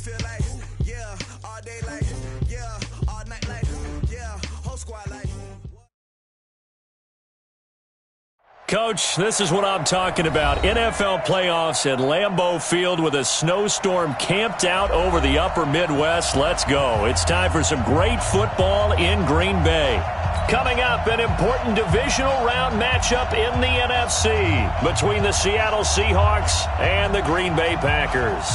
feel like, yeah, all day like, yeah, all night like, yeah, whole squad like. Coach, this is what I'm talking about. NFL playoffs at Lambeau Field with a snowstorm camped out over the upper Midwest. Let's go. It's time for some great football in Green Bay. Coming up, an important divisional round matchup in the NFC between the Seattle Seahawks and the Green Bay Packers.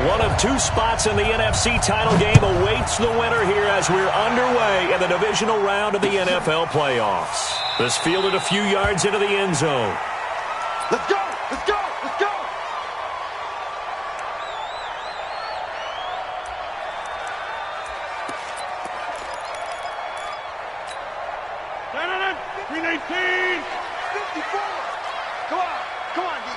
One of two spots in the NFC title game awaits the winner here as we're underway in the divisional round of the NFL playoffs. This fielded a few yards into the end zone. Let's go! Let's go! Let's go! No. 319! 54! Come on! Come on, D!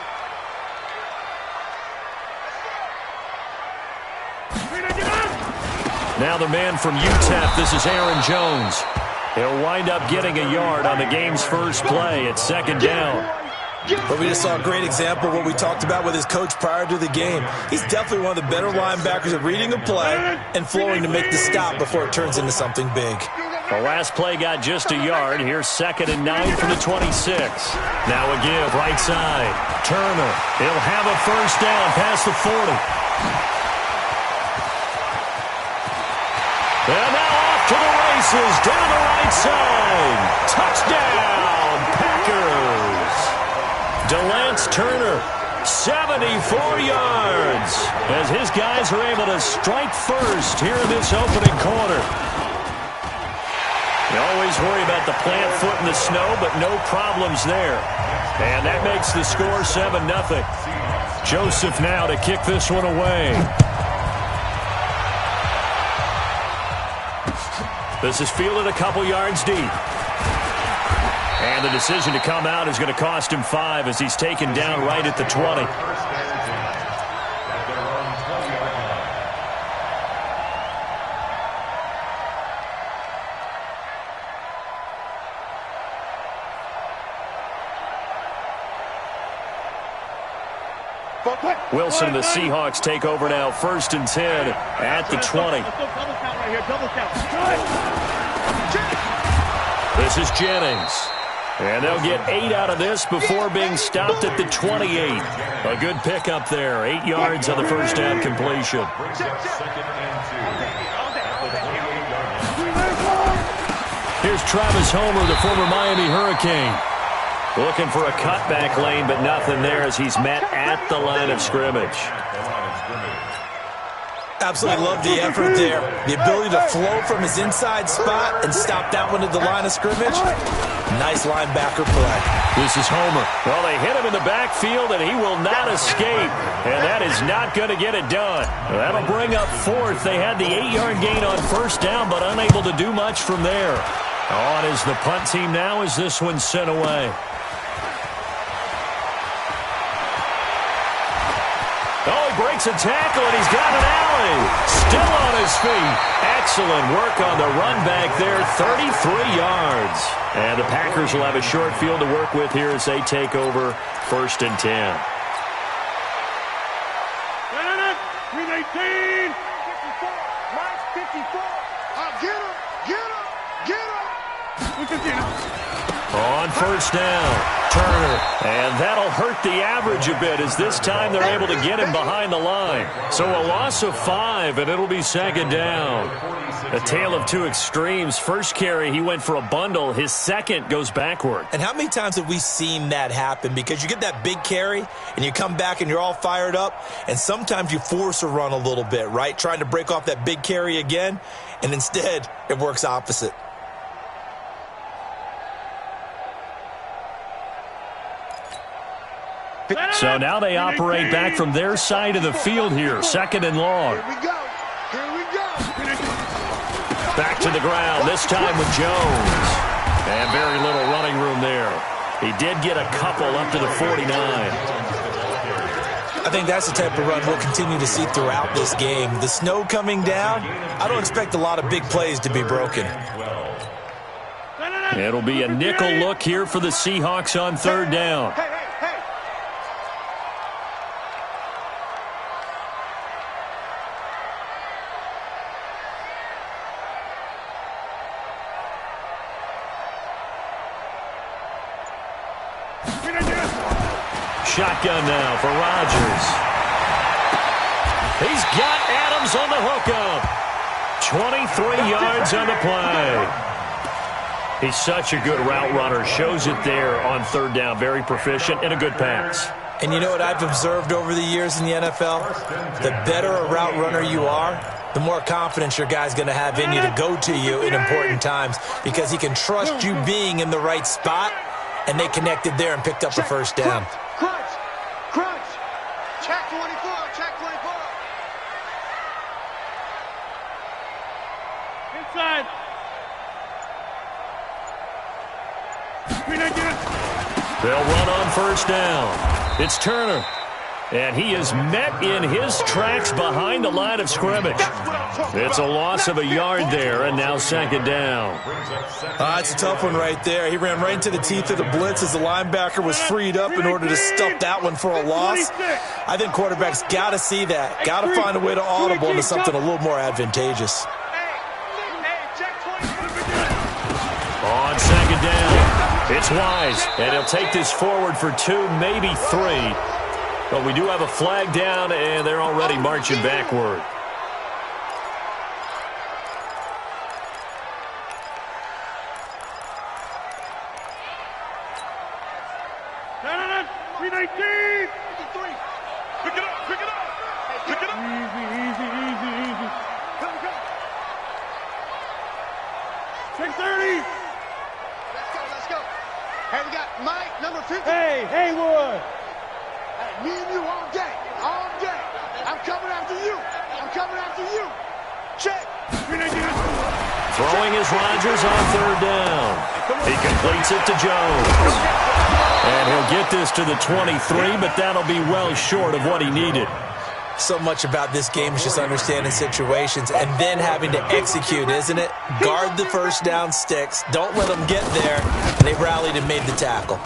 Now the man from UTEP, this is Aaron Jones. He'll wind up getting a yard on the game's first play at second down. But we just saw a great example of what we talked about with his coach prior to the game. He's definitely one of the better linebackers at reading a play and flowing to make the stop before it turns into something big. The last play got just a yard. Here's 2nd and 9 from the 26. Now a give, right side. Turner, he'll have a first down past the 40. And now off to the races, down the right side. Touchdown, Packers. DeLance Turner, 74 yards, as his guys are able to strike first here in this opening quarter. You always worry about the plant foot in the snow, but no problems there. And that makes the score 7-0. Joseph now to kick this one away. This is fielded a couple yards deep. And the decision to come out is going to cost him 5 as he's taken down right at the 20. Wilson and the Seahawks take over now, 1st and 10 at the 20. This is Jennings. And they'll get 8 out of this before being stopped at the 28. A good pickup there, 8 yards on the first down completion. Here's Travis Homer, the former Miami Hurricane. Looking for a cutback lane, but nothing there as he's met at the line of scrimmage. Absolutely love the effort there. The ability to flow from his inside spot and stop that one at the line of scrimmage. Nice linebacker play. This is Homer. Well, they hit him in the backfield, and he will not escape. And that is not going to get it done. That'll bring up 4th. They had the 8-yard gain on first down, but unable to do much from there. On is the punt team now as this one's sent away. Oh, he breaks a tackle, and he's got an alley. Still on his feet. Excellent work on the run back there, 33 yards. And the Packers will have a short field to work with here as they take over 1st and 10. 319! 54! Mike 54! Get him! Get him! Get him! On first down, Turner, and that'll hurt the average a bit as this time they're able to get him behind the line. So a loss of 5, and it'll be 2nd down. A tale of two extremes. First carry, he went for a bundle. His second goes backward. And how many times have we seen that happen? Because you get that big carry, and you come back and you're all fired up, and sometimes you force a run a little bit, right? Trying to break off that big carry again, and instead it works opposite. So now they operate back from their side of the field here. 2nd and long. Here we go. Here we go. Back to the ground, this time with Jones. And very little running room there. He did get a couple up to the 49. I think that's the type of run we'll continue to see throughout this game. The snow coming down, I don't expect a lot of big plays to be broken. It'll be a nickel look here for the Seahawks on third down. Shotgun now for Rodgers. He's got Adams on the hookup. 23 yards on the play. He's such a good route runner. Shows it there on third down. Very proficient and a good pass. And you know what I've observed over the years in the NFL? The better a route runner you are, the more confidence your guy's going to have in you to go to you in important times because he can trust you being in the right spot, and they connected there and picked up the first down. Crunch. Check 24. Check 24. Inside. They'll run on first down. It's Turner. And he is met in his tracks behind the line of scrimmage. It's a loss of a yard there, and now second down. It's a tough one right there. He ran right into the teeth of the blitz as the linebacker was freed up in order to stuff that one for a loss. I think quarterbacks got to see that. Got to find a way to audible into something a little more advantageous. On second down, it's Wise, and he'll take this forward for 2, maybe 3. But we do have a flag down, and they're already marching backward. No. 319. 53. Pick it up. Easy. Come. Check 30. Let's go. Hey, we got Mike, number 50. Hey, Haywood. Me and you all day. I'm coming after you. Check. Throwing is Rodgers on third down. He completes it to Jones. And he'll get this to the 23, but that'll be well short of what he needed. So much about this game is just understanding situations and then having to execute, isn't it? Guard the first down sticks. Don't let them get there. And they rallied and made the tackle.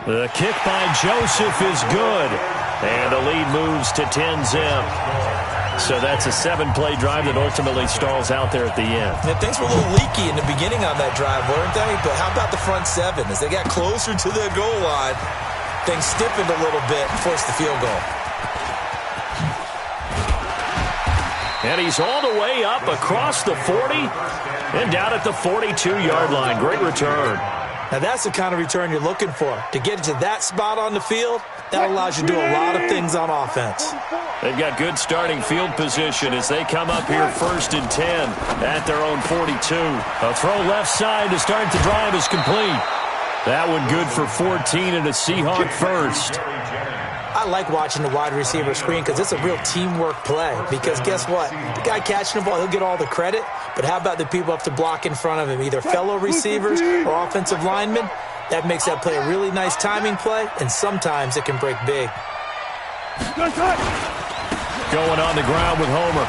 The kick by Joseph is good. And the lead moves to 10-zip. So that's a 7-play drive that ultimately stalls out there at the end. And things were a little leaky in the beginning on that drive, weren't they? But how about the front 7? As they got closer to the goal line, things stiffened a little bit and forced the field goal. And he's all the way up across the 40 and down at the 42-yard line. Great return. Now, that's the kind of return you're looking for. To get to that spot on the field, that allows you to do a lot of things on offense. They've got good starting field position as they come up here 1st and 10 at their own 42. A throw left side to start the drive is complete. That one good for 14 and a Seahawk first. I like watching the wide receiver screen because it's a real teamwork play. Because guess what? The guy catching the ball, he'll get all the credit. But how about the people up to block in front of him, either fellow receivers or offensive linemen? That makes that play a really nice timing play, and sometimes it can break big. Going on the ground with Homer.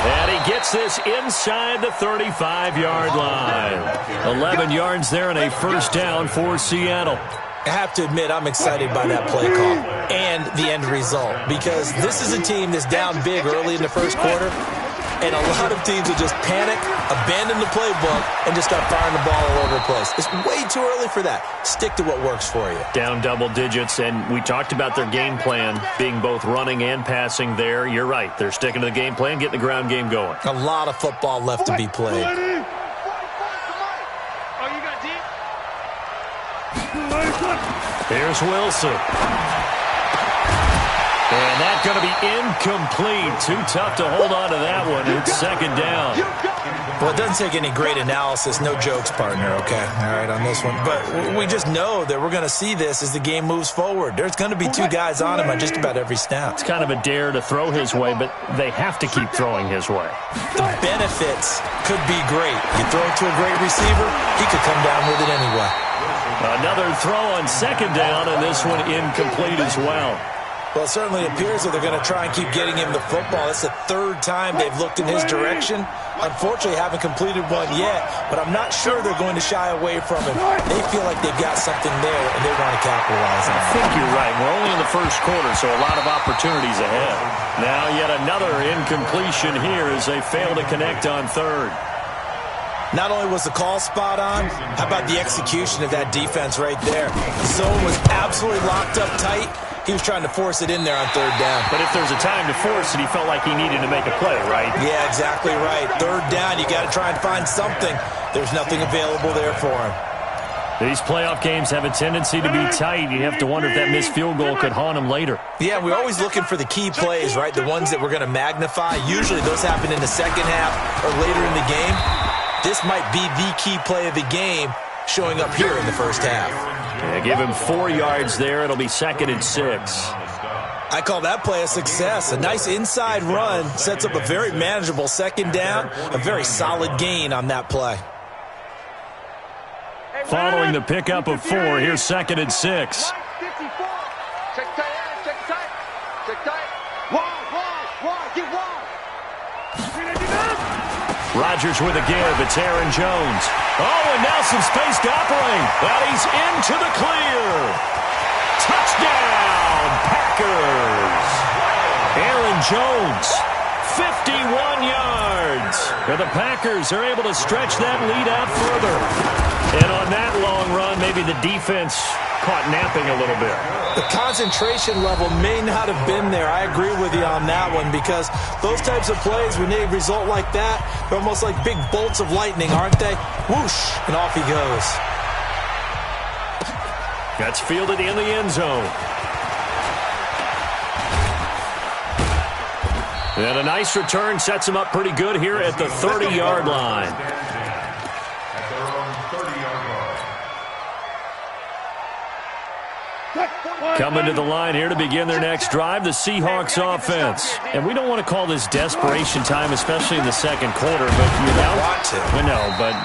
And he gets this inside the 35-yard line. 11 yards there and a first down for Seattle. I have to admit, I'm excited by that play call and the end result because this is a team that's down big early in the first quarter, and a lot of teams will just panic, abandon the playbook, and just start firing the ball all over the place. It's way too early for that. Stick to what works for you. Down double digits, and we talked about their game plan being both running and passing there. You're right. They're sticking to the game plan, getting the ground game going. A lot of football left to be played. Here's Wilson. And that's going to be incomplete. Too tough to hold on to that one. It's second down. Well, it doesn't take any great analysis. No jokes, partner, okay? All right, on this one. But we just know that we're going to see this as the game moves forward. There's going to be 2 guys on him on just about every snap. It's kind of a dare to throw his way, but they have to keep throwing his way. The benefits could be great. You throw it to a great receiver, he could come down with it anyway. Another throw on second down, and this one incomplete as well. Well, it certainly appears that they're going to try and keep getting him the football. It's the third time they've looked in his direction. Unfortunately, haven't completed one yet, but I'm not sure they're going to shy away from him. They feel like they've got something there, and they want to capitalize on it. I think you're right. We're only in the first quarter, so a lot of opportunities ahead. Now yet another incompletion here as they fail to connect on third. Not only was the call spot on, how about the execution of that defense right there? The zone was absolutely locked up tight. He was trying to force it in there on third down. But if there's a time to force it, he felt like he needed to make a play, right? Yeah, exactly right. Third down, you got to try and find something. There's nothing available there for him. These playoff games have a tendency to be tight. You have to wonder if that missed field goal could haunt him later. Yeah, we're always looking for the key plays, right? The ones that we're going to magnify. Usually those happen in the second half or later in the game. This might be the key play of the game showing up here in the first half. Yeah, give him 4 yards there. It'll be 2nd and 6. I call that play a success. A nice inside run sets up a very manageable second down. A very solid gain on that play. Following the pickup of 4, here's 2nd and 6. Check tight, check tight. Check tight. Wide, get wide. Rodgers with a give. It's Aaron Jones. Oh, and now some space to operate. But he's into the clear. Touchdown, Packers. Aaron Jones, 51 yards. And the Packers are able to stretch that lead out further. And on that long run, maybe the defense caught napping a little bit. The concentration level may not have been there. I agree with you on that one because those types of plays, when they result like that, they're almost like big bolts of lightning, aren't they? Whoosh, and off he goes. That's fielded in the end zone. And a nice return sets him up pretty good here at the 30-yard line. Coming to the line here to begin their next drive, the Seahawks offense. And we don't want to call this desperation time, especially in the second quarter. But you want to. I know, but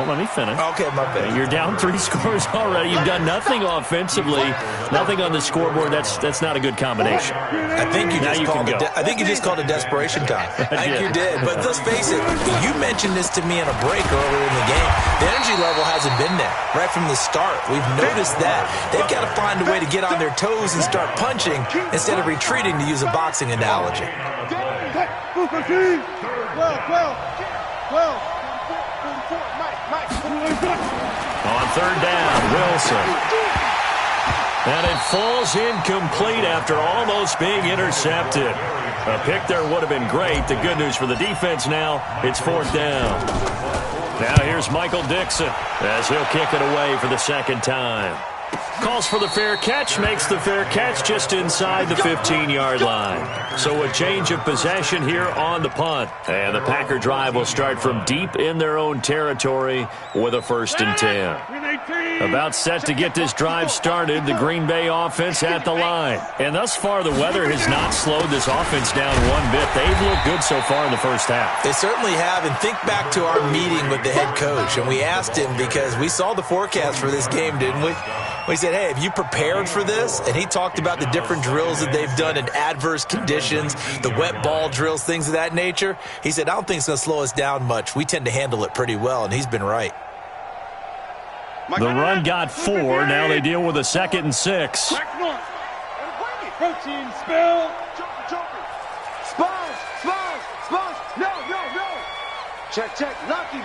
let me finish. Okay, my bad. You're down 3 scores already. You've done nothing offensively, nothing on the scoreboard. That's not a good combination. I think you just called it desperation time. I think you did. But let's face it, you mentioned this to me in a break earlier in the game. The energy level hasn't been there right from the start. We've noticed that. They've got to find a way to get on their toes and start punching instead of retreating, to use a boxing analogy. On third down, Wilson. And it falls incomplete after almost being intercepted. A pick there would have been great. The good news for the defense now, it's 4th down. Now here's Michael Dixon as he'll kick it away for the second time. Calls for the fair catch, makes the fair catch just inside the 15-yard line. So a change of possession here on the punt. And the Packer drive will start from deep in their own territory with a 1st and 10. About set to get this drive started, the Green Bay offense at the line. And thus far, the weather has not slowed this offense down one bit. They've looked good so far in the first half. They certainly have. And think back to our meeting with the head coach. And we asked him, because we saw the forecast for this game, didn't we? We said, hey, have you prepared for this? And he talked about the different drills that they've done in adverse conditions, the wet ball drills, things of that nature. He said, I don't think it's going to slow us down much. We tend to handle it pretty well, and he's been right. The run got 4. Now they deal with a 2nd and 6. Protein spill. Sponge. No. Check. Lucky.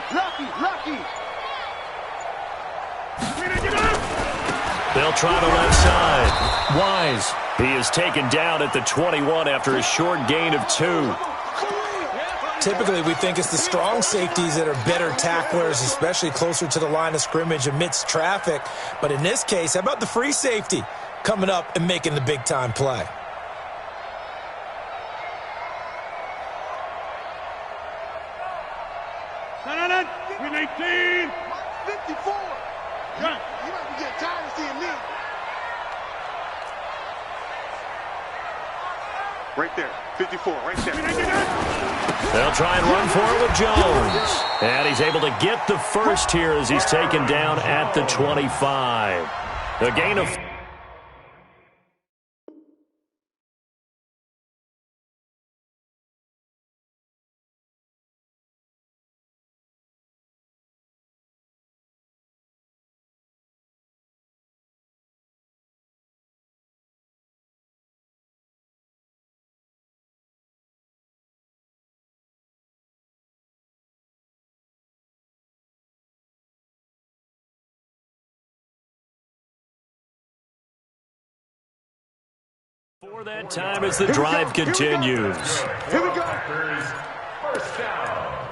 They'll try the left side. Wise. He is taken down at the 21 after a short gain of 2. Typically, we think it's the strong safeties that are better tacklers, especially closer to the line of scrimmage amidst traffic. But in this case, how about the free safety coming up and making the big-time play? No. 18. 54. You might be getting tired of seeing me. Right there. 54, right there. They'll try and run for it with Jones. And he's able to get the first here as he's taken down at the 25. A gain of For that time as the drive continues. Here we go. First down.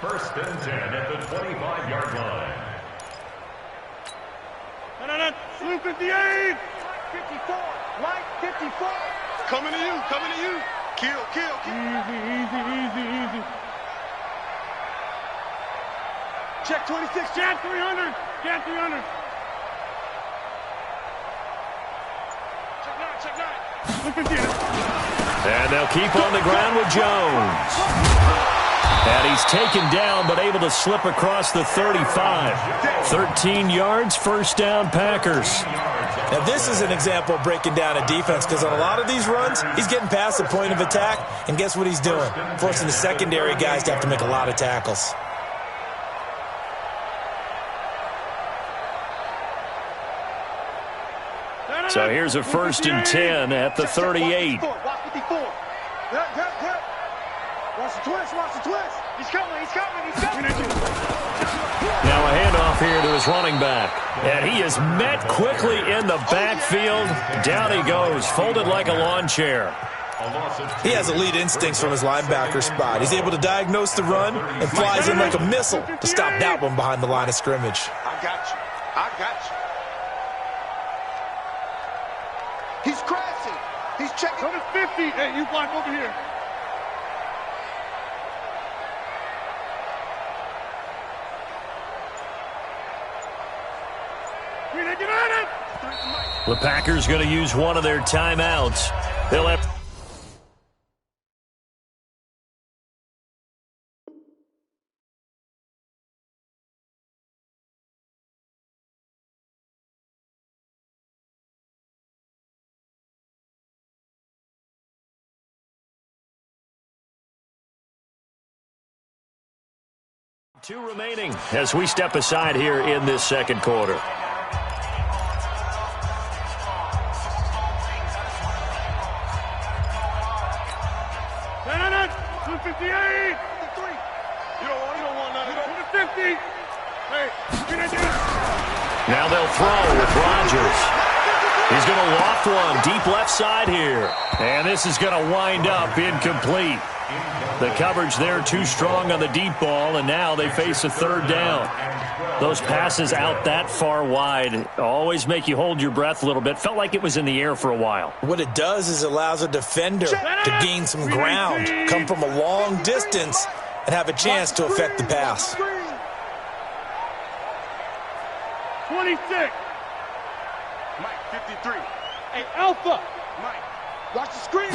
First and 10 at the 25-yard line. Blue 58. 54. Mike 54. Coming to you. Coming to you. Kill. Easy. Check 26. Check 300. Check 300. Check 9. Look at you. And they'll keep on the ground with Jones. And he's taken down, but able to slip across the 35. 13 yards, first down, Packers. Now, this is an example of breaking down a defense, because on a lot of these runs, he's getting past the point of attack, and guess what he's doing? Forcing the secondary guys to have to make a lot of tackles. So here's a first and 10 at the 38. Watch the twist. He's coming. Now a handoff here to his running back. And he is met quickly in the backfield. Down he goes, folded like a lawn chair. He has elite instincts from his linebacker spot. He's able to diagnose the run and flies in like a missile to stop that one behind the line of scrimmage. I got you. He's crashing. He's checking. Go to 50. Hey, you block over here. The Packers going to use one of their timeouts. They'll have... Two remaining as we step aside here in this second quarter. Now they'll throw with Rodgers. He's going to loft one deep left side here. And this is going to wind up incomplete. The coverage there too strong on the deep ball, and now they face a third down. Those passes out that far wide always make you hold your breath a little bit. Felt like it was in the air for a while. What it does is it allows a defender to gain some ground, come from a long distance, and have a chance to affect the pass. 26. Mike, 53. Hey, Alpha. Mike, watch the screen.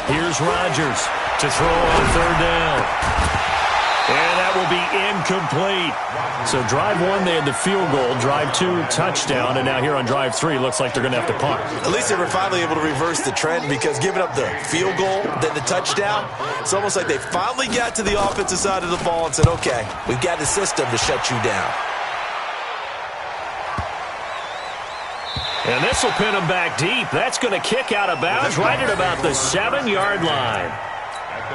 Here's Rodgers to throw on third down. And that will be incomplete. So drive one, they had the field goal. Drive two, touchdown. And now here on drive three, looks like they're going to have to punt. At least they were finally able to reverse the trend, because giving up the field goal, then the touchdown, it's almost like they finally got to the offensive side of the ball and said, okay, we've got the system to shut you down. And this will pin them back deep. That's going to kick out of bounds right at about the 7-yard line.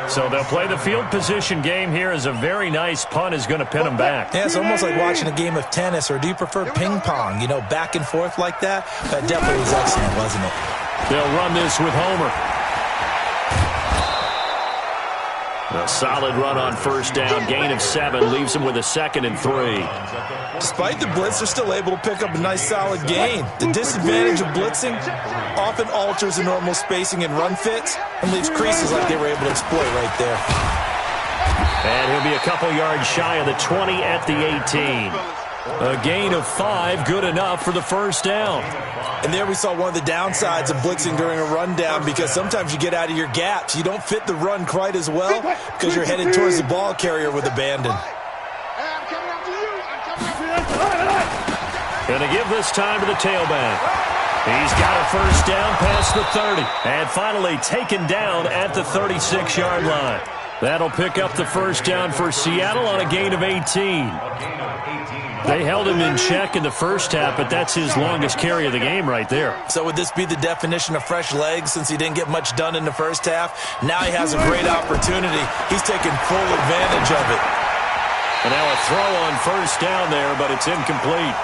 So they'll play the field position game here as a very nice punt is going to pin them back. Yeah, it's almost like watching a game of tennis, or do you prefer ping pong? You know, back and forth like that? That definitely was excellent, wasn't it? They'll run this with Homer. A solid run on first down. Gain of 7 leaves them with a 2nd and 3. Despite the blitz, they're still able to pick up a nice solid gain. The disadvantage of blitzing often alters the normal spacing and run fits and leaves creases like they were able to exploit right there. And he'll be a couple yards shy of the 20 at the 18. A gain of 5, good enough for the first down. And there we saw one of the downsides of blitzing during a rundown, because sometimes you get out of your gaps. You don't fit the run quite as well because you're headed towards the ball carrier with abandon. Going to give this time to the tailback. He's got a first down past the 30. And finally taken down at the 36-yard line. That'll pick up the first down for Seattle on a gain of 18. They held him in check in the first half, but that's his longest carry of the game right there. So would this be the definition of fresh legs, since he didn't get much done in the first half? Now he has a great opportunity. He's taking full advantage of it. And now a throw on first down there, but it's incomplete.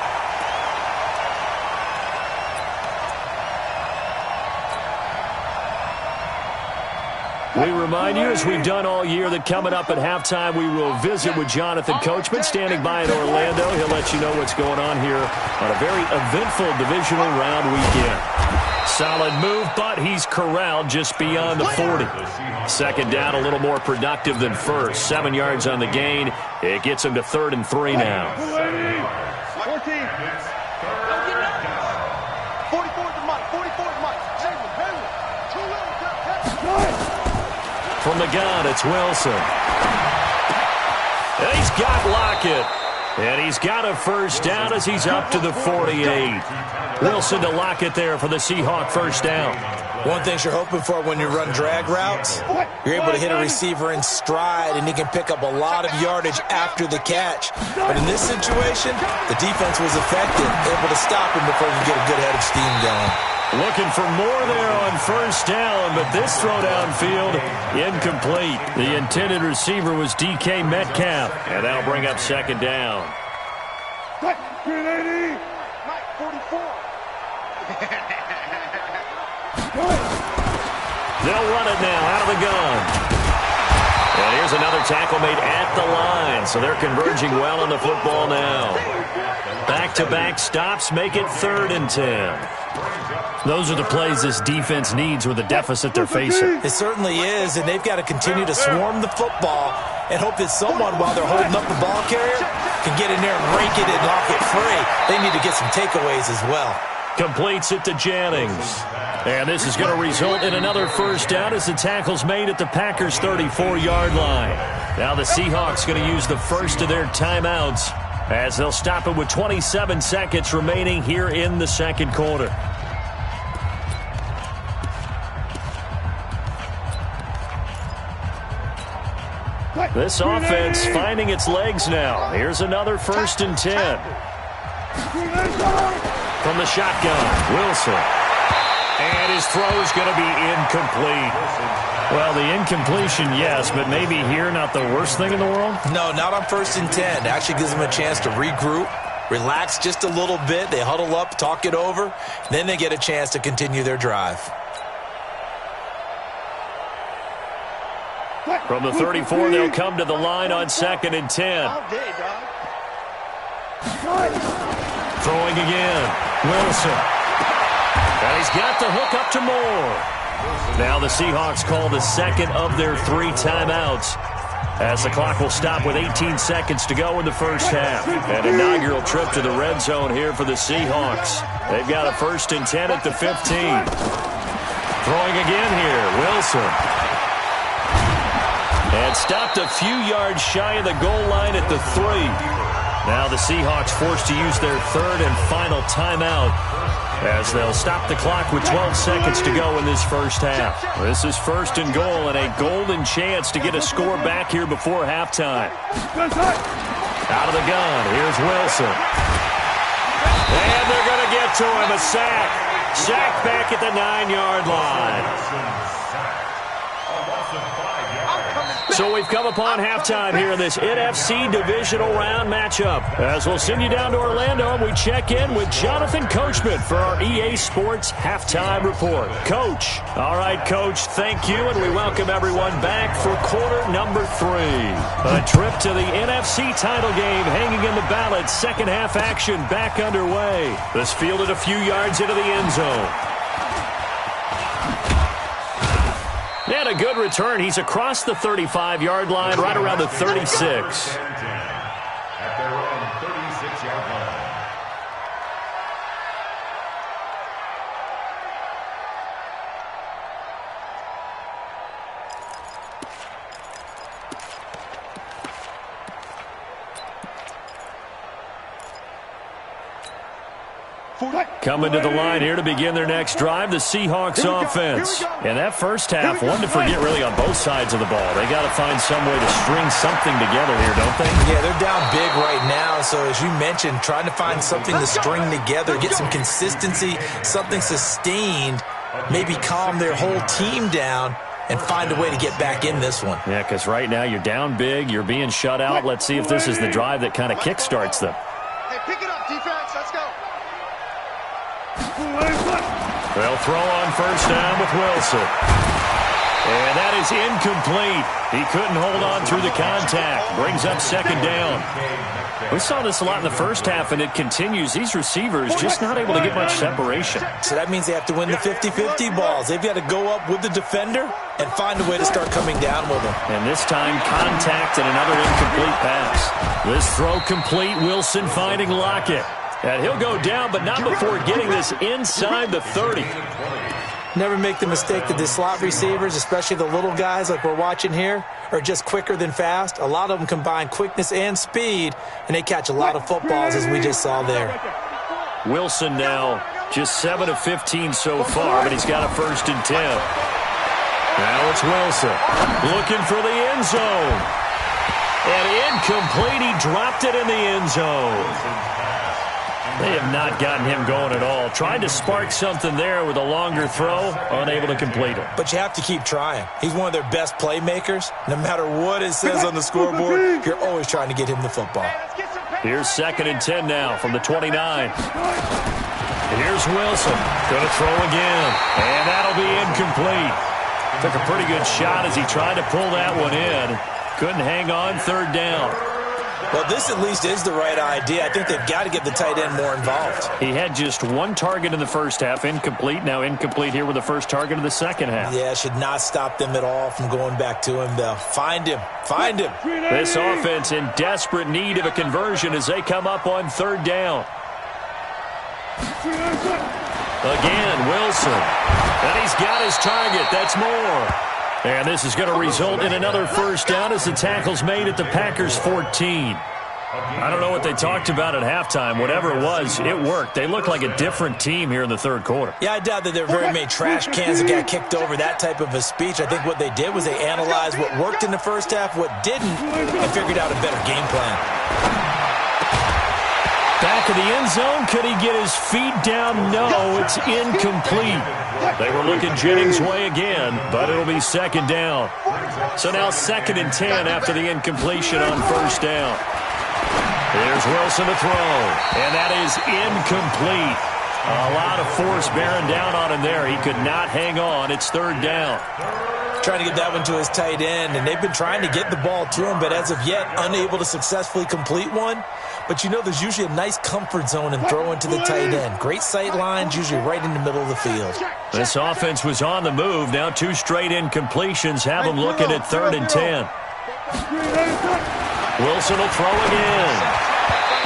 We remind you, as we've done all year, that coming up at halftime, we will visit with Jonathan Coachman standing by in Orlando. He'll let you know what's going on here on a very eventful divisional round weekend. Solid move, but he's corralled just beyond the 40. Second down, a little more productive than first. 7 yards on the gain. It gets him to 3rd and 3 now. 14. 44 to Mike. 44 to Mike. From the gun, it's Wilson. And he's got Lockett. And he's got a first down as he's up to the 48. Wilson to Lockett there for the Seahawk first down. One thing you're hoping for when you run drag routes, you're able to hit a receiver in stride, and he can pick up a lot of yardage after the catch. But in this situation, the defense was effective, able to stop him before he could get a good head of steam going. Looking for more there on first down, but this throw downfield, incomplete. The intended receiver was DK Metcalf, and that'll bring up second down. Mike, 44. They'll run it now out of the gun. And here's another tackle made at the line, so they're converging well on the football now. Back-to-back stops make it 3rd and 10. Those are the plays this defense needs with the deficit they're facing. It certainly is, and they've got to continue to swarm the football and hope that someone, while they're holding up the ball carrier, can get in there and rake it and knock it free. They need to get some takeaways as well. Completes it to Jennings. And this is going to result in another first down as the tackle's made at the Packers' 34-yard line. Now the Seahawks going to use the first of their timeouts as they'll stop it with 27 seconds remaining here in the second quarter. This offense finding its legs now. Here's another 1st and 10. From the shotgun, Wilson. And his throw is going to be incomplete. Well, the incompletion, yes, but maybe here not the worst thing in the world? No, not on 1st and 10. Actually gives them a chance to regroup, relax just a little bit. They huddle up, talk it over. Then they get a chance to continue their drive. From the 34, they'll come to the line on 2nd and 10. Throwing again. Wilson. And he's got the hook up to Moore. Now the Seahawks call the second of their 3 timeouts as the clock will stop with 18 seconds to go in the first half. An inaugural trip to the red zone here for the Seahawks. They've got a 1st and 10 at the 15. Throwing again here. Wilson. And stopped a few yards shy of the goal line at the 3. Now the Seahawks forced to use their 3rd and final timeout as they'll stop the clock with 12 seconds to go in this first half. This is 1st and goal and a golden chance to get a score back here before halftime. Out of the gun, here's Wilson. And they're going to get to him, a sack. Sack back at the 9-yard line. So we've come upon halftime here in this NFC Divisional Round matchup. As we'll send you down to Orlando, and we check in with Jonathan Coachman for our EA Sports Halftime Report. Coach. All right, Coach, thank you, and we welcome everyone back for quarter number 3. A trip to the NFC title game hanging in the balance. Second half action back underway. This fielded a few yards into the end zone. And a good return. He's across the 35-yard line, right around the 36. At their own 36-yard line. Coming to the line here to begin their next drive, the Seahawks offense. In that first half, one to forget really on both sides of the ball. They got to find some way to string something together here, don't they? Yeah, they're down big right now. So as you mentioned, trying to find something to string together, get some consistency, something sustained, maybe calm their whole team down and find a way to get back in this one. Yeah, because right now you're down big, you're being shut out. Let's see if this is the drive that kind of kickstarts them. Hey, pick it up, defense. Let's go. They'll throw on first down with Wilson. And that is incomplete. He couldn't hold on through the contact. Brings up second down. We saw this a lot in the first half, and it continues. These receivers just not able to get much separation. So that means they have to win the 50-50 balls. They've got to go up with the defender and find a way to start coming down with them. And this time, contact and another incomplete pass. This throw complete. Wilson finding Lockett. And he'll go down, but not before getting this inside the 30. Never make the mistake that the slot receivers, especially the little guys like we're watching here, are just quicker than fast. A lot of them combine quickness and speed, and they catch a lot of footballs, as we just saw there. Wilson now just 7 of 15 so far, but he's got a 1st and 10. Now it's Wilson looking for the end zone. And incomplete. He dropped it in the end zone. They have not gotten him going at all. Tried to spark something there with a longer throw, unable to complete it. But you have to keep trying. He's one of their best playmakers. No matter what it says on the scoreboard, you're always trying to get him the football. Here's 2nd and 10 now from the 29. Here's Wilson. Going to throw again. And that'll be incomplete. Took a pretty good shot as he tried to pull that one in. Couldn't hang on, 3rd down. Well, this at least is the right idea. I think they've got to get the tight end more involved. He had just 1 target in the first half, incomplete. Now incomplete here with the first target of the second half. Yeah, should not stop them at all from going back to him, though. Find him. Find him. This offense in desperate need of a conversion as they come up on 3rd down. Again, Wilson. And he's got his target. That's more. And this is going to result in another 1st down as the tackle's made at the Packers' 14. I don't know what they talked about at halftime. Whatever it was, it worked. They look like a different team here in the 3rd quarter. Yeah, I doubt that there were very many trash cans that got kicked over, that type of a speech. I think what they did was they analyzed what worked in the first half, what didn't, and figured out a better game plan. Back of the end zone. Could he get his feet down? No, it's incomplete. They were looking Jennings' way again, but it'll be 2nd down. So now 2nd and 10 after the incompletion on 1st down. Here's Wilson to throw, and that is incomplete. A lot of force bearing down on him there. He could not hang on. It's 3rd down. Trying to get that one to his tight end, and they've been trying to get the ball to him, but as of yet, unable to successfully complete one. But you know there's usually a nice comfort zone in throwing to the tight end. Great sight lines, usually right in the middle of the field. This offense was on the move. Now 2 straight incompletions have them looking at 3rd and 10. Wilson will throw again.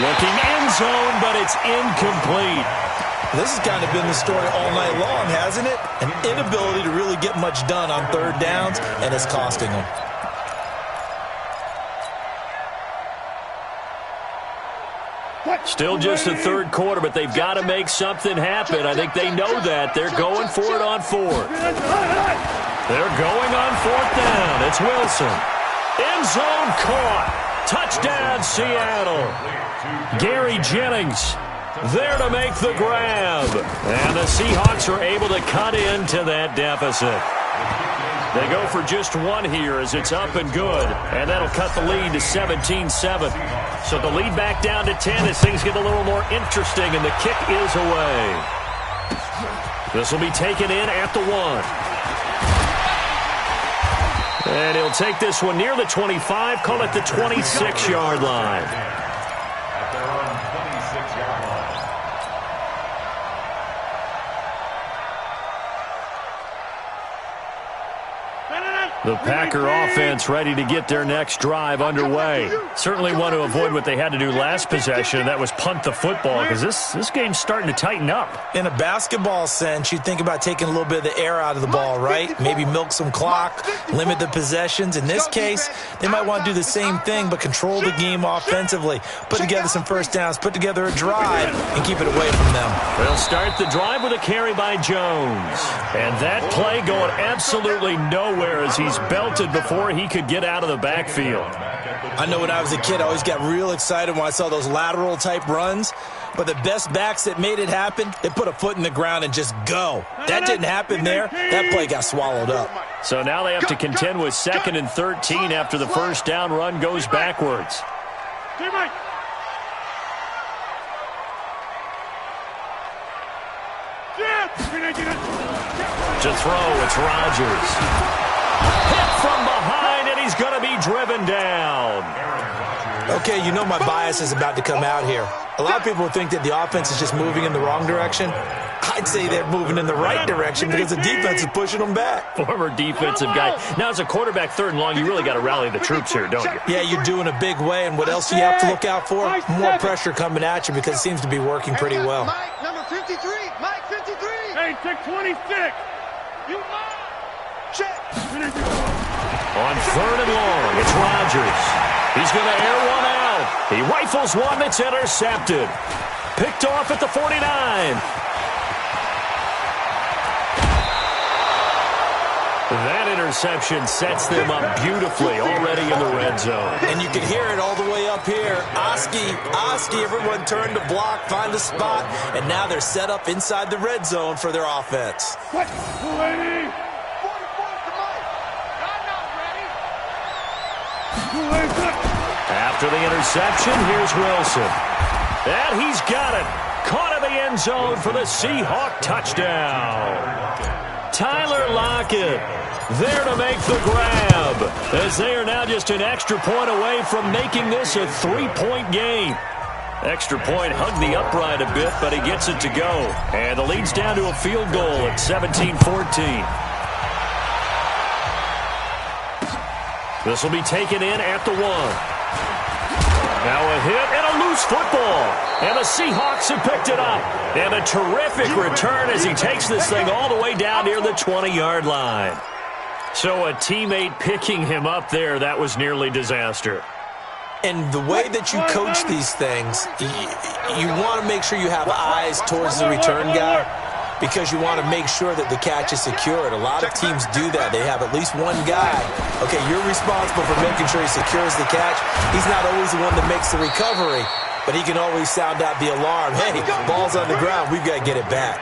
Looking end zone, but it's incomplete. This has kind of been the story all night long, hasn't it? An inability to really get much done on 3rd downs, and it's costing them. Still just the 3rd quarter, but they've got to make something happen. I think they know that. They're going for it on 4th. They're going on 4th down. It's Wilson. End zone caught. Touchdown, Seattle. Gary Jennings there to make the grab. And the Seahawks are able to cut into that deficit. They go for just 1 here as it's up and good. And that'll cut the lead to 17-7. So the lead back down to 10 as things get a little more interesting, and the kick is away. This will be taken in at the 1. And he'll take this one near the 25, call it the 26-yard line. At their own 26-yard line. The Packer offense ready to get their next drive underway. Certainly want to avoid what they had to do last possession, and that was punt the football, because this game's starting to tighten up. In a basketball sense, you think about taking a little bit of the air out of the ball, right? Maybe milk some clock, limit the possessions. In this case, they might want to do the same thing, but control the game offensively. Put together some 1st downs, put together a drive, and keep it away from them. They'll start the drive with a carry by Jones. And that play going absolutely nowhere as he's belted before he could get out of the backfield. I know when I was a kid, I always got real excited when I saw those lateral-type runs. But the best backs that made it happen, they put a foot in the ground and just go. That didn't happen there. That play got swallowed up. So now they have to contend with 2nd and 13 after the 1st down run goes backwards. To throw, it's Rodgers. Hit from behind, and he's going to be driven down. Okay, you know my bias is about to come out here. A lot of people think that the offense is just moving in the wrong direction. I'd say they're moving in the right direction because the defense is pushing them back. Former defensive guy. Now, as a quarterback, 3rd and long, you really got to rally the troops here, don't you? Yeah, you're doing a big way, and what else do you have to look out for? More pressure coming at you because it seems to be working pretty well. Mike, number 53. Mike, 53. Hey, take 26. You Mike. Check. On 3rd and long, it's Rodgers. He's going to air one out. He rifles one that's intercepted. Picked off at the 49. That interception sets them up beautifully already in the red zone. And you can hear it all the way up here. Oski, everyone turned to block, find a spot, and now they're set up inside the red zone for their offense. What? 280. 44 to Mike. I'm not ready. 280. After the interception, here's Wilson. And he's got it. Caught in the end zone for the Seahawk touchdown. Tyler Lockett there to make the grab, as they are now just an extra point away from making this a 3-point game. Extra point hugged the upright a bit, but he gets it to go. And the lead's down to a field goal at 17-14. This will be taken in at the 1. Now a hit and a loose football. And the Seahawks have picked it up. And a terrific return as he takes this thing all the way down near the 20-yard line. So a teammate picking him up there, that was nearly disaster. And the way that you coach these things, you want to make sure you have eyes towards the return guy because you want to make sure that the catch is secured. A lot of teams do that. They have at least one guy. Okay, you're responsible for making sure he secures the catch. He's not always the one that makes the recovery, but he can always sound out the alarm. Hey, ball's on the ground. We've got to get it back.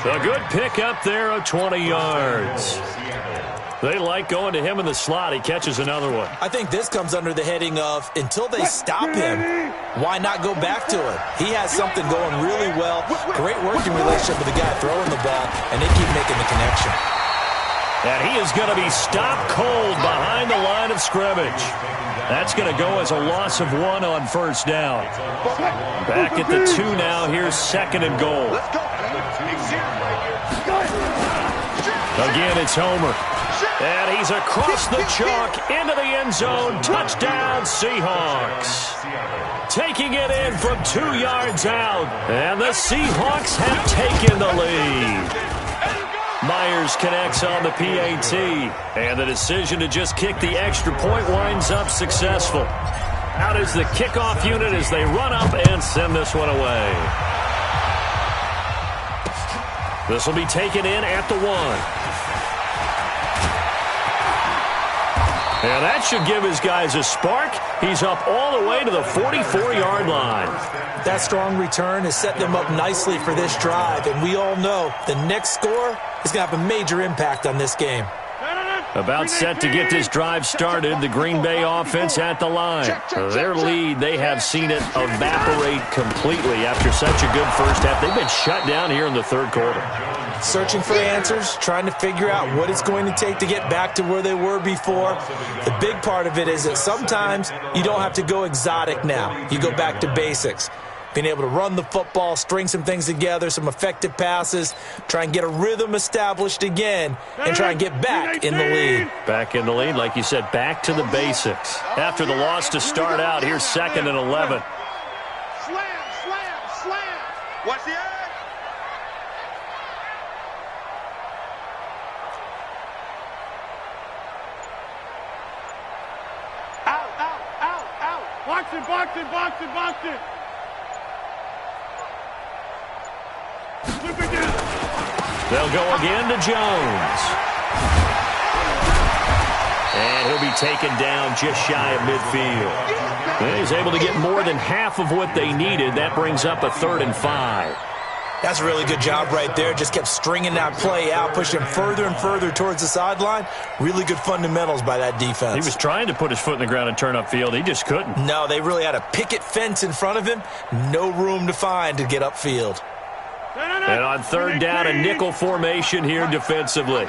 A good pick up there of 20 yards. They like going to him in the slot. He catches another one. I think this comes under the heading of until they stop him, why not go back to him? He has something going really well. Great working relationship with the guy throwing the ball, and they keep making the connection. And he is going to be stopped cold behind the line of scrimmage. That's going to go as a loss of 1 on 1st down. Back at the 2 now. Here's 2nd and goal. Again, it's Homer. And he's across the chalk into the end zone. Touchdown, Seahawks. Taking it in from 2 yards out. And the Seahawks have taken the lead. Myers connects on the PAT. And the decision to just kick the extra point winds up successful. Out is the kickoff unit as they run up and send this one away. This will be taken in at the 1. And that should give his guys a spark. He's up all the way to the 44-yard line. That strong return has set them up nicely for this drive, and we all know the next score is going to have a major impact on this game. About set to get this drive started, the Green Bay offense at the line. Their lead, they have seen it evaporate completely after such a good first half. They've been shut down here in the 3rd quarter. Searching for answers, trying to figure out what it's going to take to get back to where they were before. The big part of it is that sometimes you don't have to go exotic now. You go back to basics. Being able to run the football, string some things together, some effective passes, try and get a rhythm established again, and try and get back in the lead. Back in the lead, like you said, back to the basics. After the loss to start out, here's 2nd and 11. Slam, slam, slam. Watch the edge. Out, out, out, out. Box it, box it, box it, box it. They'll go again to Jones. And he'll be taken down just shy of midfield. He's able to get more than half of what they needed. That brings up a 3rd and 5. That's a really good job right there. Just kept stringing that play out, pushing him further and further towards the sideline. Really good fundamentals by that defense. He was trying to put his foot in the ground and turn upfield. He just couldn't. No, they really had a picket fence in front of him. No room to find to get upfield. And on 3rd down, a nickel formation here defensively.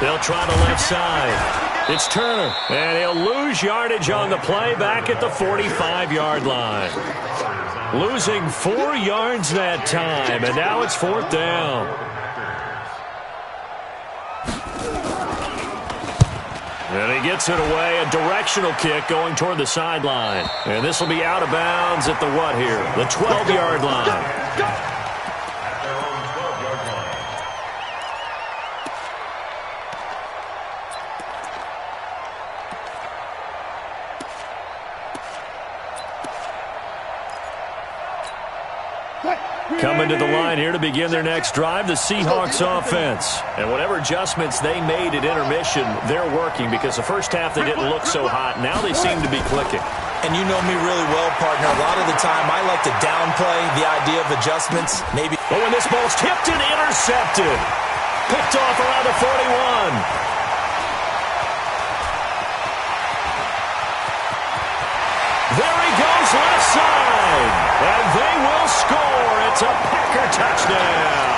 They'll try the left side. It's Turner, and he'll lose yardage on the play back at the 45-yard line. Losing 4 yards that time, and now it's 4th down. And he gets it away, a directional kick going toward the sideline. And this will be out of bounds at the what here? The 12-yard line. Coming to the line here to begin their next drive, the Seahawks offense. And whatever adjustments they made at intermission, they're working because the first half they didn't look so hot. Now they seem to be clicking. And you know me really well, partner. A lot of the time I like to downplay the idea of adjustments. Maybe. Oh, and this ball's tipped and intercepted. Picked off around the 41. There he goes, left side. And they will score. It's a Packer touchdown.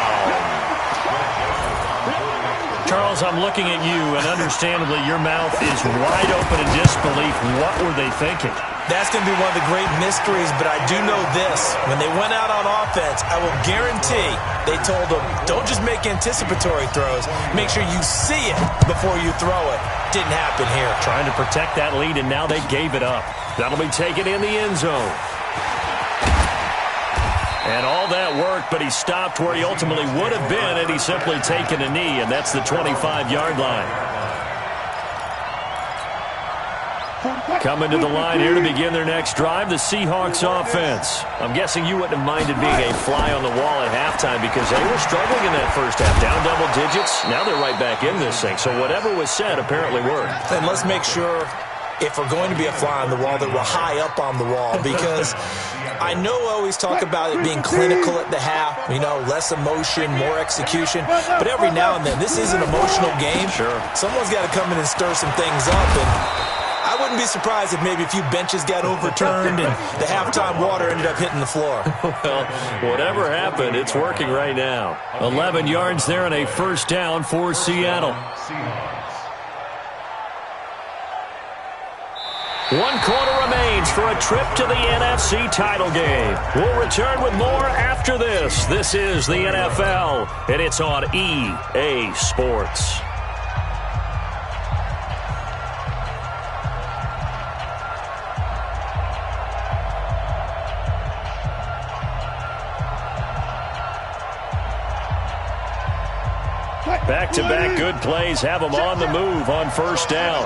Charles, I'm looking at you, and understandably your mouth is wide open in disbelief. What were they thinking? That's going to be one of the great mysteries, but I do know this. When they went out on offense, I will guarantee they told them, don't just make anticipatory throws. Make sure you see it before you throw it. Didn't happen here. Trying to protect that lead, and now they gave it up. That'll be taken in the end zone. And all that work, but he stopped where he ultimately would have been had he simply taken a knee, and that's the 25-yard line. Coming to the line here to begin their next drive, the Seahawks offense. I'm guessing you wouldn't have minded being a fly on the wall at halftime because they were struggling in that first half, down double digits. Now they're right back in this thing. So whatever was said apparently worked. And let's make sure, if we're going to be a fly on the wall, that we're high up on the wall, because I know I always talk about it being clinical at the half, you know, less emotion, more execution, but every now and then, this is an emotional game. Sure. Someone's got to come in and stir some things up, and I wouldn't be surprised if maybe a few benches got overturned and the halftime water ended up hitting the floor. Well, whatever happened, it's working right now. 11 yards there and a first down for Seattle. 1 quarter remains for a trip to the NFC title game. We'll return with more after this. This is the NFL, and it's on EA Sports. Back-to-back good plays have them on the move on first down.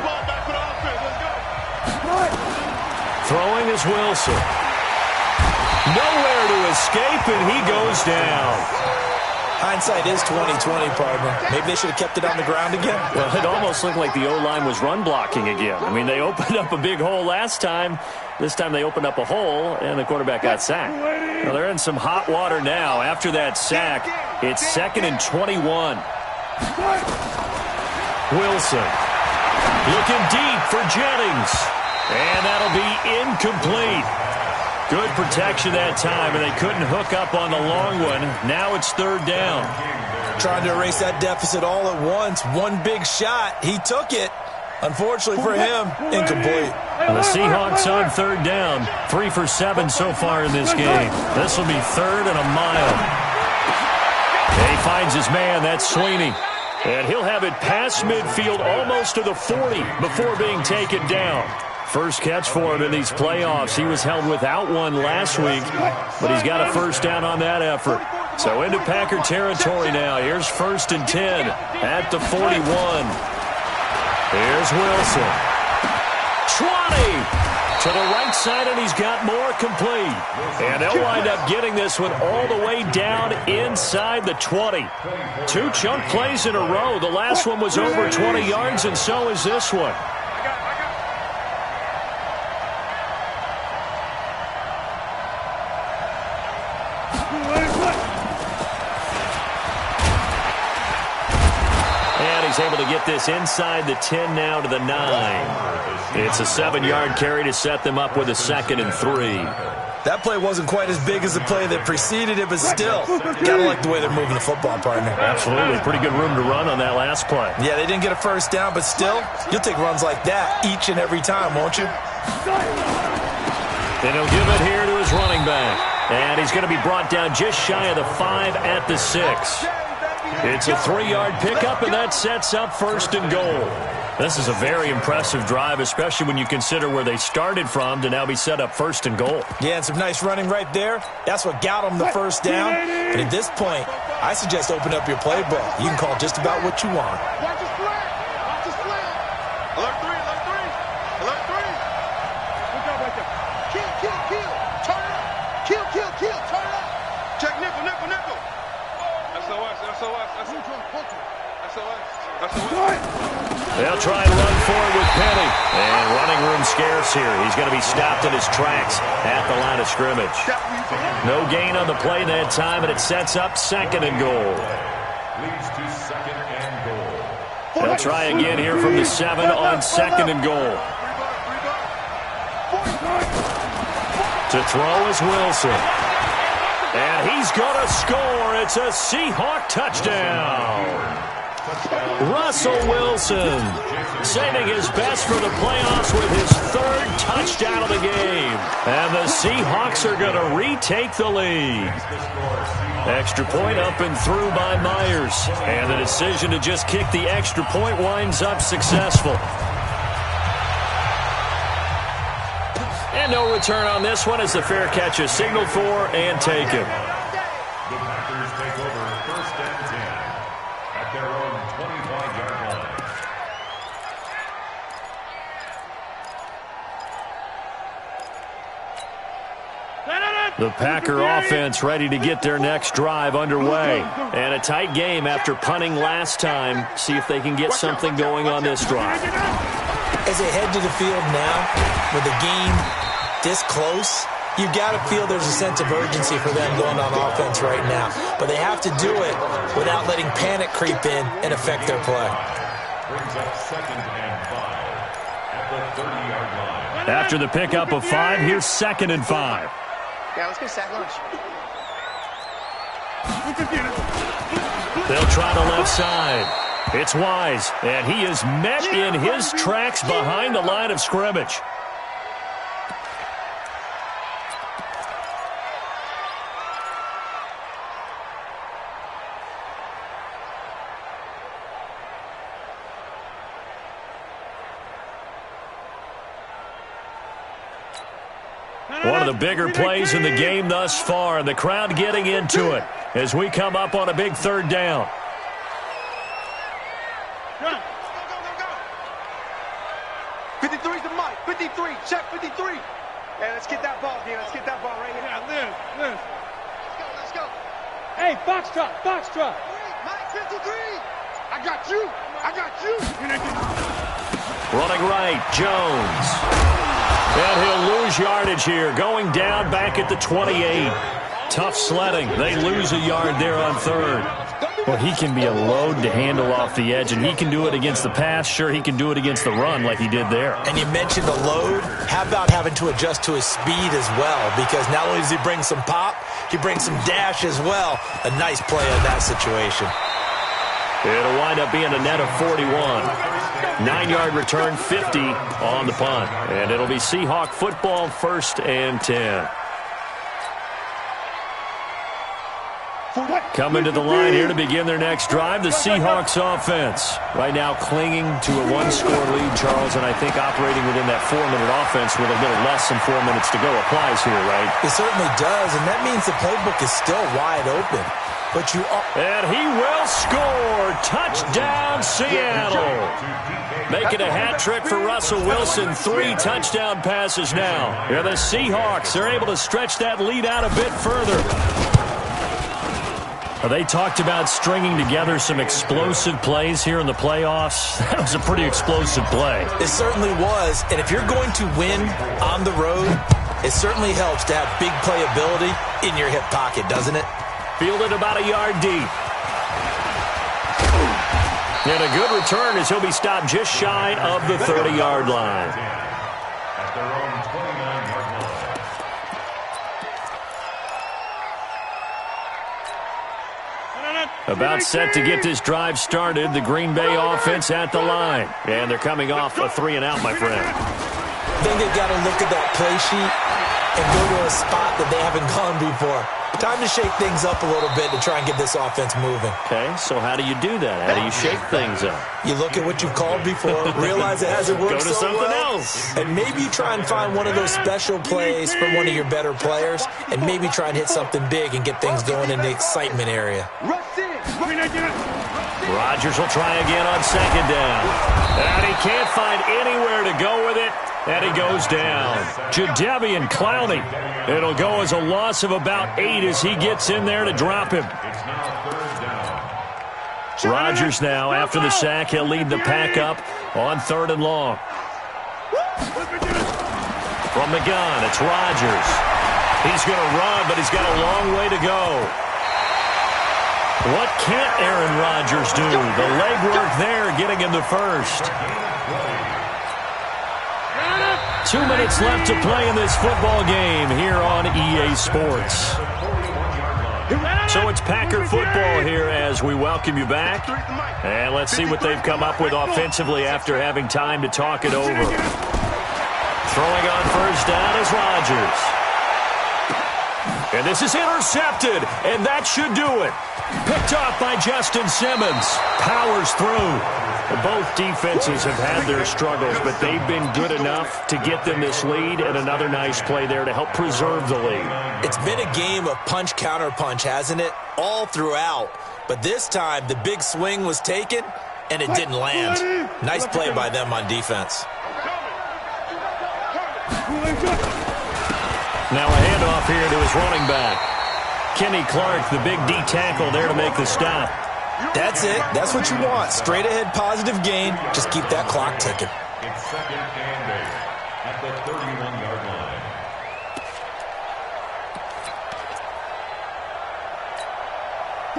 Throwing is Wilson. Nowhere to escape, and he goes down. Hindsight is 20/20, partner. Maybe they should have kept it on the ground again. Well, it almost looked like the O-line was run blocking again. I mean, they opened up a big hole last time. This time they opened up a hole, and the quarterback got sacked. Well, they're in some hot water now. After that sack, it's 2nd and 21. Wilson looking deep for Jennings. And that'll be incomplete. Good protection that time, and they couldn't hook up on the long one. Now it's 3rd down. Trying to erase that deficit all at once. One big shot. He took it. Unfortunately for him, incomplete. The Seahawks on 3rd down. 3 for 7 so far in this game. This will be 3rd and a mile. And he finds his man. That's Sweeney. And he'll have it past midfield almost to the 40 before being taken down. First catch for him in these playoffs. He was held without one last week, but he's got a first down on that effort. So into Packer territory now. Here's 1st and 10 at the 41. Here's Wilson. 20 to the right side, and he's got more complete. And they'll wind up getting this one all the way down inside the 20. 2 chunk plays in a row. The last one was over 20 yards, and so is this one. He's able to get this inside the 10 now to the 9. It's a 7-yard carry to set them up with a 2nd and 3. That play wasn't quite as big as the play that preceded it, but still, gotta like the way they're moving the football, partner. Absolutely. Pretty good room to run on that last play. Yeah, they didn't get a first down, but still, you'll take runs like that each and every time, won't you? And he'll give it here to his running back. And he's going to be brought down just shy of the 5 at the 6. It's a 3-yard pickup, and that sets up 1st and goal. This is a very impressive drive, especially when you consider where they started from to now be set up 1st and goal. Yeah, and some nice running right there. That's what got them the first down. But at this point, I suggest open up your playbook. You can call just about what you want. Watch the slant. Watch the slant. Alert 3, alert 3. Alert 3. Good job right there. Kill, kill, kill. Turn it up. Kill, kill, kill. Turn it up. Check nickel, nickel, nickel. SOS, SOS, SOS. They'll try and run forward with Penny. And running room scarce here. He's going to be stopped in his tracks at the line of scrimmage. No gain on the play that time, and it sets up 2nd and goal. Leads to 2nd and goal. They'll try again here from the 7 on 2nd and goal. To throw is Wilson. And he's going to score. It's a Seahawk touchdown. Russell Wilson saving his best for the playoffs with his 3rd touchdown of the game. And the Seahawks are going to retake the lead. Extra point up and through by Myers. And the decision to just kick the extra point winds up successful. And no return on this one as the fair catch is signaled for and taken. The Packers take over 1st and 10 at their own 25-yard line. The Packer offense ready to get their next drive underway. And a tight game after punting last time. See if they can get something going on this drive. As they head to the field now, with the game this close, you've got to feel there's a sense of urgency for them going on offense right now. But they have to do it without letting panic creep in and affect their play. Brings up 2nd and 5 at the 30-yard line. After the pickup of 5, here's 2nd and 5. Yeah, let's get sack lunch. They'll try the left side. It's Wise, and he is met in his tracks behind the line of scrimmage. One of the bigger plays in the game thus far, and the crowd getting into it as we come up on a big 3rd down. Go, go, go, go. 53's the mic. 53. Check 53. Hey, let's get that ball, dude. Let's get that ball right here. Yeah, Liz. Let's go, let's go. Hey, foxtrot, foxtrot. Mike 53. I got you. I got you. Running right, Jones. And he'll lose yardage here, going down back at the 28. Tough sledding. They lose a yard there on 3rd. Well, he can be a load to handle off the edge, and he can do it against the pass. Sure, he can do it against the run like he did there. And you mentioned a load. How about having to adjust to his speed as well? Because not only does he bring some pop, he brings some dash as well. A nice play in that situation. It'll wind up being a net of 41. 9-yard return, 50 on the punt. And it'll be Seahawk football, 1st and 10. Coming to the line here to begin their next drive, the Seahawks offense. Right now clinging to a 1-score lead, Charles, and I think operating within that 4-minute offense with a little less than 4 minutes to go applies here, right? It certainly does, and that means the playbook is still wide open. But you are... And he will score! Touchdown, Seattle! Making a hat trick for Russell Wilson. 3 touchdown passes now. Here the Seahawks are able to stretch that lead out a bit further. They talked about stringing together some explosive plays here in the playoffs. That was a pretty explosive play. It certainly was. And if you're going to win on the road, it certainly helps to have big playability in your hip pocket, doesn't it? Fielded about a yard deep. And a good return as he'll be stopped just shy of the 30-yard line. At their own 29-yard line. About set to get this drive started. The Green Bay offense at the line. And they're coming off a 3-and-out, my friend. I think they've got to look at that play sheet and go to a spot that they haven't gone before. Time to shake things up a little bit to try and get this offense moving. Okay, so how do you do that? How do you shake things up? You look at what you've called before, realize it hasn't worked Go to so something well, else. and maybe you try and find one of those special plays from one of your better players, and maybe try and hit something big and get things going in the excitement area. Rodgers will try again on second down. And he can't find anywhere to go with it. And he goes down. Jadeveon Clowney. It'll go as a loss of about 8 as he gets in there to drop him. Rodgers now, after the sack, he'll lead the pack up on 3rd and long. From the gun, it's Rodgers. He's going to run, but he's got a long way to go. What can't Aaron Rodgers do? The legwork there getting him to first. 2 minutes left to play in this football game here on EA Sports. So it's Packer football here as we welcome you back. And let's see what they've come up with offensively after having time to talk it over. Throwing on first down is Rodgers. And this is intercepted, and that should do it. Picked off by Justin Simmons. Powers through. Both defenses have had their struggles, but they've been good enough to get them this lead, and another nice play there to help preserve the lead. It's been a game of punch-counter-punch, hasn't it? All throughout. But this time, the big swing was taken, and it didn't land. Nice play by them on defense. Now a handoff here to his running back. Kenny Clark, the big D tackle there to make the stop. That's it. That's what you want. Straight ahead positive gain. Just keep that clock ticking. It's 2nd and 8 at the 31-yard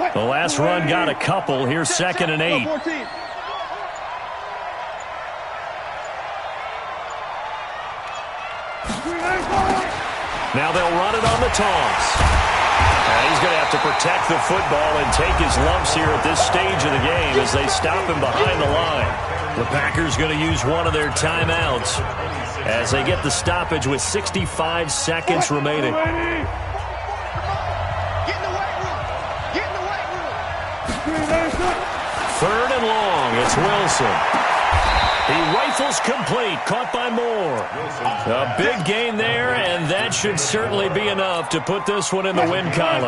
line. The last run got a couple. Here's 2nd and 8. Now they'll run it on the toss. And he's going to have to protect the football and take his lumps here at this stage of the game as they stop him behind the line. The Packers going to use one of their timeouts as they get the stoppage with 65 seconds remaining. 3rd and long. It's Wilson. He rifles complete, caught by Moore. A big gain there, and that should certainly be enough to put this one in the win column.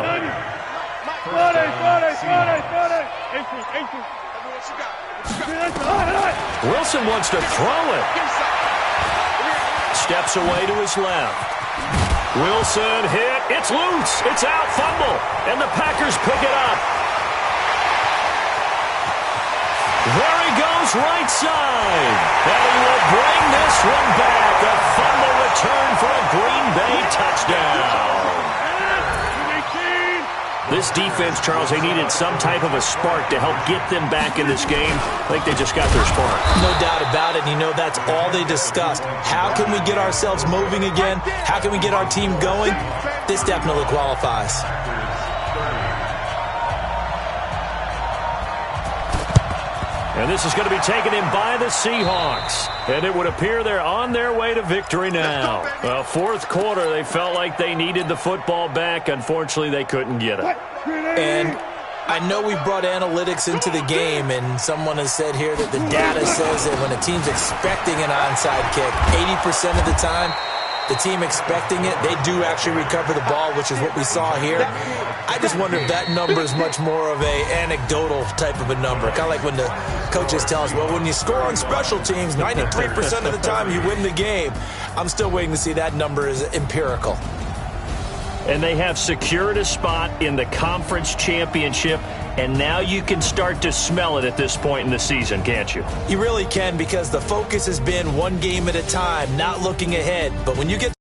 Wilson wants to throw it. Steps away to his left. Wilson hit. It's loose. It's out. Fumble. And the Packers pick it up. There he goes, right side. And he will bring this one back. A fumble return for a Green Bay touchdown. This defense, Charles, they needed some type of a spark to help get them back in this game. I think they just got their spark. No doubt about it. You know, that's all they discussed. How can we get ourselves moving again? How can we get our team going? This definitely qualifies. And this is going to be taken in by the Seahawks. And it would appear they're on their way to victory now. Well, 4th quarter, they felt like they needed the football back. Unfortunately, they couldn't get it. And I know we brought analytics into the game, and someone has said here that the data says that when a team's expecting an onside kick, 80% of the time, the team expecting it, they do actually recover the ball, which is what we saw here. I just wonder if that number is much more of a anecdotal type of a number. Kind of like when the coaches tell us, well, when you score on special teams, 93% of the time you win the game. I'm still waiting to see that number is empirical. And they have secured a spot in the conference championship, and now you can start to smell it at this point in the season, can't you? You really can, because the focus has been one game at a time, not looking ahead. But when you get